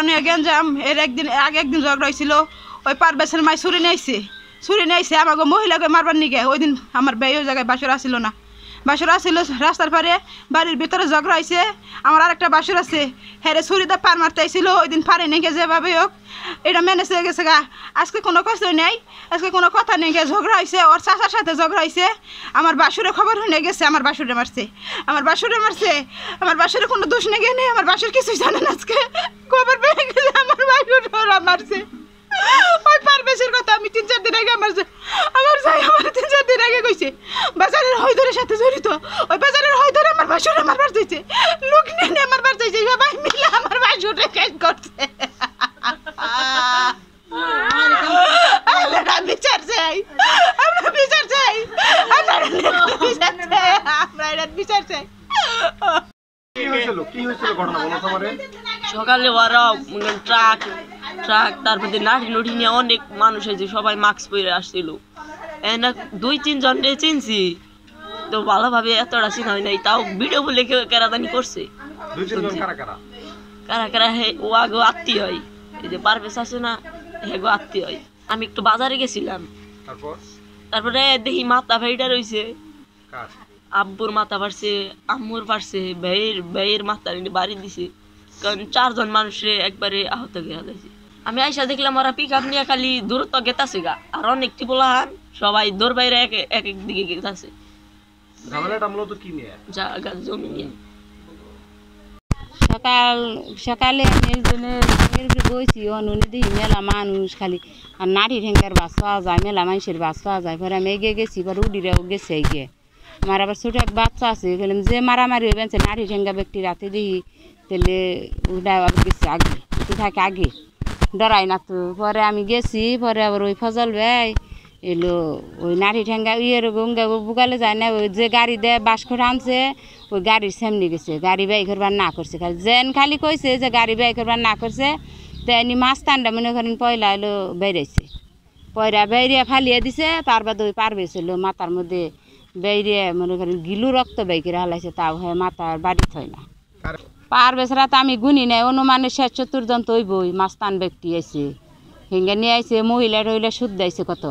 নিয়ে গেঞ্জাম এর একদিন ঝগড়া হয়েছিল ওই পারবেশের মাই ছুরি নিয়েছে আমাকে মহিলাকে মারবার নিগে ওই দিন আমার ভাই ওই জায়গায় বাসুর আসিল না বাসুর আসিল রাস্তার পারে বাড়ির ভিতরে ঝগড়া হয়েছে আমার আরেকটা বাসুর আছে হ্যাঁ ছুরিতে পার মারতে আইছিল ওই দিন পারে নিগে যেভাবে হোক এটা ম্যানেজ হয়ে গেছে গা আজকে কোনো কষ্ট নেই আজকে কোনো কথা নেই গে ঝগড়া হয়েছে ওর চাচার সাথে ঝগড়া হয়েছে আমার বাসুরে খবর হয়ে গেছে আমার বাসুরে মারছে আমার বাসুরে কোনো দোষ নেই নেই আমার বাসুর কিছুই জানে না আজকে খবর পেয়ে গেছে আমার বাসুর ওরা মারছে ওই পারবেশের কথা আমি 3-4 দিন আগে আমার যাই আমার 3-4 দিন আগে কইছে বাজারের হয়দরের সাথে জড়িত ওই বাজারের হয়দরে আমার বাসুরে মারবার যাইছে লোক নিয়ে মারবার যাইছে সবাই মিলে আমার বাসুরে কেস করছে আমরা বিচার চাই সকালে ওরা ট্রাক তারপরে নাঠি নুঠি নিয়ে অনেক মানুষ হয়েছে সবাই মাস্ক পরে আসছিল 2-3 জনকে চিনছি তো ভালোভাবে এতটা চিনা হয় নাই তাও ভিডিও বলে কেউ কেরাদানি করছে কারা কারা ও আগে আত্মীয় হয় এই যে পারভেজ আছে না হেগো আত্মীয় হয় আমি একটু বাজারে গেছিলাম তারপরে দেখি মাথা ভাইটা রয়েছে আব্বুর মাথা পারছে আম্মুর পারছে ভাইয়ের মাথা বাড়ি দিছে কারণ 4 জন মানুষে একবারে আহত গেছে আমি আইসা দেখলাম ওরা পিক আপ নিয়ে খালি দূরত্ব গেতাছে গা আর অনেক টিপলাহান সবাই দৌড় বাইরে এক দিকে গেতাছে জমি নিয়ে সকালে আমি একজনের বইছি অনুনি দেখি মেলা মানুষ খালি আর নারী ঠেঙ্গার বাস পাওয়া যায় মেলা মানুষের বাস পাওয়া যায় পরে আমি এগিয়ে গেছি এবার উডিরাও গেছে এগিয়ে আমার আবার ছোটো এক বাচ্চা আছে বললাম যে মারামারি হয়ে নারী ঠেঙ্গা ব্যক্তি রাতে দেখি তাহলে ওটা আবার গেছে আগে থাকে আগে ডরাই না তো পরে আমি গেছি পরে আবার ওই ফজল ভাই এলো ওই নারী ঠেঙ্গা গঙ্গা বুকালে যায় না ওই যে গাড়ি দেয় বাস করে আনছে ওই গাড়ির সামনে গেছে গাড়ি ব্যয় করবার না করছে খালি যেন খালি কইছে যে গাড়ি ব্যয় করবার না করছে তো এমনি মাছ টান্ডা মনে করেন পয়লা এলো বেরিয়েছে বেরিয়ে ফালিয়ে দিছে তার বাদে ওই পার হয়েছিল মাথার মধ্যে বেরিয়ে মনে করেন গিলু রক্ত বেয় করে হালাইছে তাও হয় মাথার বাড়ি হয় না পার বেছরা তো আমি গুনি নাই অনুমানে 60-70 জন তো বই মাস্তান ব্যক্তি আছে হিঙ্গা নিয়ে আইছে মহিলা টহিলা সুদ দিয়েছে কত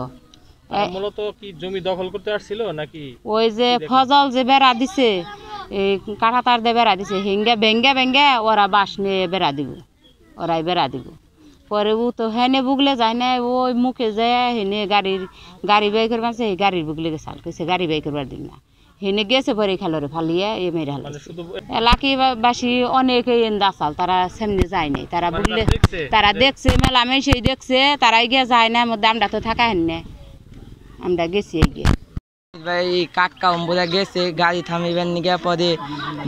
মূলত কি জমি দখল করতে আসছিল নাকি ওই যে ফজল যে বেড়া দিছে এই কাঁটা তার দিয়ে বেড়া দিছে হিঙ্গা ভেঙ্গে ওরা বাঁশ নিয়ে বেড়া দিব ওরাই বেড়া দিব পরে ও তো হেনে বুগলে যায় না ওই মুখে যায় হেনে গাড়ি বের করবার সেই গাড়ির বুগলে গেছে কইছে গাড়ি বের করবার দিন না হেনে গেছে পরে খেলোরে ফালিয়ে এ মেরে হাল এলাকাবাসী অনেকেই দাসাল তারা সামনে যায় নাই তারা বুগলে তারা দেখছে মেলা মেশাই দেখছে তারাই গিয়ে যায় না মধ্যে আমরা তো থাকা হেন না আমরা গেছি এগিয়ে ভাই কাটকা অম্বুরা গেছে গাড়ি থামিবেন নিগে পরে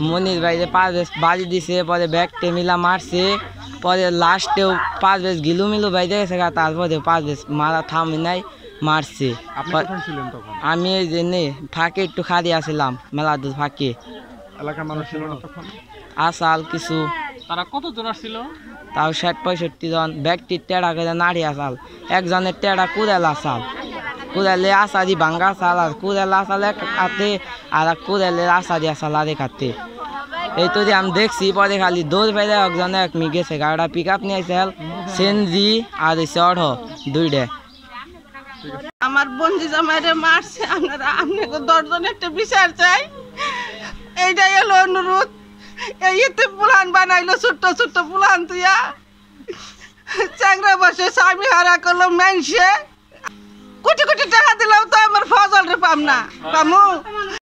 মনির ভাই পারভেজ বাড়ি দিছে পরে ব্যাগটে মিলা মারছে পরে লাস্টেও পারভেজ গিলু ভাই দেখেছে তারপরে পারভেজ মারা থামি নাই মারছে আমি এই যে নে ফাঁকে একটু খালি আসছিলাম মেলা দূর ফাঁকে এলাকার মানুষ ছিল না তখন আসাল কিছু তারা কতজন আসছিল তাও 60-65 জন ব্যক্তির টেড়া করে নাড়ি আসাল একজনের টেড়া কুড়েল আসাল কুড়েলে আসারি ভাঙ্গা আসাল আর কুড়েল আসাল এক হাতে আর কুড়েলের আসারি আসাল আরেক হাতে এই তো আমি দেখছি পরে খালি দৌড় ফেলে একজনে এক মি গেছে গাড়িটা পিক আপ নিয়ে আসে সেনজি আর চড় দুইটা আমার বন্ধু জামাইরে মারছে আপনারা আপনাকে 10 জন একটা বিচার চাই এইটাই হলো অনুরোধ এই এতে পুলান বানাইলো ছোট্ট পুলান তুইয়া চাংরা বসে স্বামী হারা করলো মানুষে কোটি টাকা দিলাম তো আমার ফজল রে পাম না পামু